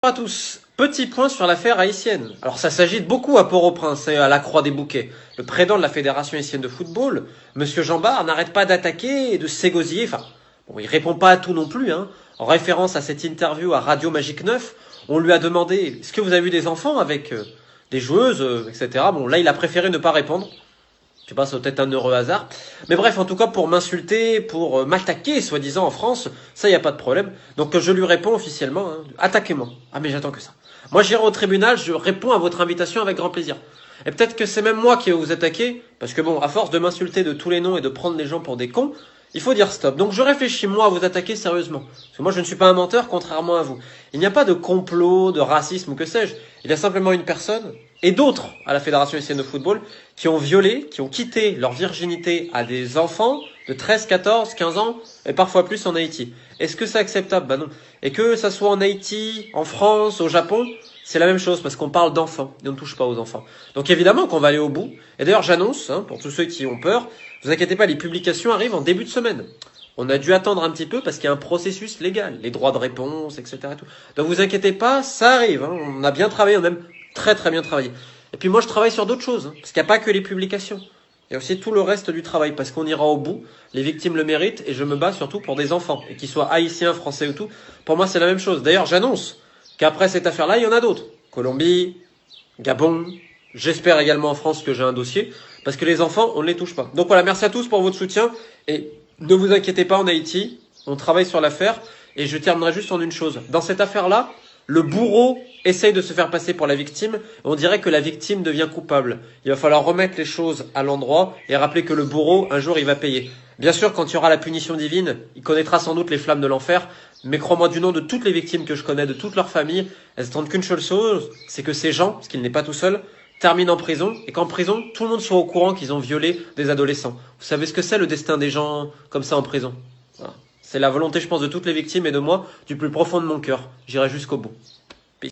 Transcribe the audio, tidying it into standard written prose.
Bonjour à tous. Petit point sur l'affaire haïtienne. Alors ça s'agite beaucoup à Port-au-Prince et à la Croix-des-Bouquets. Le président de la Fédération haïtienne de football, Monsieur Jean Bart, n'arrête pas d'attaquer et de s'égosiller. Enfin, bon, il répond pas à tout non plus. En référence à cette interview à Radio Magique 9, on lui a demandé est-ce que vous avez eu des enfants avec des joueuses, etc. Bon, là, il a préféré ne pas répondre. Je sais pas, c'est peut-être un heureux hasard. Mais bref, en tout cas, pour m'insulter, pour m'attaquer, soi-disant, en France, ça, y a pas de problème. Donc, je lui réponds officiellement, attaquez-moi. Ah, mais j'attends que ça. Moi, j'irai au tribunal, je réponds à votre invitation avec grand plaisir. Et peut-être que c'est même moi qui vais vous attaquer, parce que bon, à force de m'insulter de tous les noms et de prendre les gens pour des cons, il faut dire stop. Donc, je réfléchis, moi, à vous attaquer sérieusement. Parce que moi, je ne suis pas un menteur, contrairement à vous. Il n'y a pas de complot, de racisme ou que sais-je. Il y a simplement une personne, et d'autres à la Fédération haïtienne de football, qui ont violé, qui ont quitté leur virginité à des enfants de 13, 14, 15 ans, et parfois plus en Haïti. Est-ce que c'est acceptable? Ben non. Et que ça soit en Haïti, en France, au Japon, c'est la même chose, parce qu'on parle d'enfants, et on ne touche pas aux enfants. Donc évidemment qu'on va aller au bout. Et d'ailleurs, j'annonce, pour tous ceux qui ont peur, vous inquiétez pas, les publications arrivent en début de semaine. On a dû attendre un petit peu parce qu'il y a un processus légal, les droits de réponse, etc. Et tout. Donc vous inquiétez pas, ça arrive. On a bien travaillé, on a même très très bien travaillé. Et puis moi je travaille sur d'autres choses, parce qu'il n'y a pas que les publications. Il y a aussi tout le reste du travail, parce qu'on ira au bout. Les victimes le méritent, et je me bats surtout pour des enfants, et qu'ils soient haïtiens, français ou tout. Pour moi c'est la même chose. D'ailleurs j'annonce qu'après cette affaire-là, il y en a d'autres. Colombie, Gabon, j'espère également en France que j'ai un dossier, parce que les enfants, on ne les touche pas. Donc voilà, merci à tous pour votre soutien, et ne vous inquiétez pas, en Haïti, on travaille sur l'affaire, et je terminerai juste en une chose. Dans cette affaire-là, le bourreau essaye de se faire passer pour la victime, et on dirait que la victime devient coupable. Il va falloir remettre les choses à l'endroit, et rappeler que le bourreau, un jour, il va payer. Bien sûr, quand il y aura la punition divine, il connaîtra sans doute les flammes de l'enfer, mais crois-moi, du nom de toutes les victimes que je connais, de toute leur famille, elles attendent qu'une seule chose, c'est que ces gens, parce qu'il n'est pas tout seul, terminent en prison, et qu'en prison, tout le monde soit au courant qu'ils ont violé des adolescents. Vous savez ce que c'est le destin des gens comme ça en prison? Voilà. C'est la volonté, je pense, de toutes les victimes et de moi, du plus profond de mon cœur. J'irai jusqu'au bout.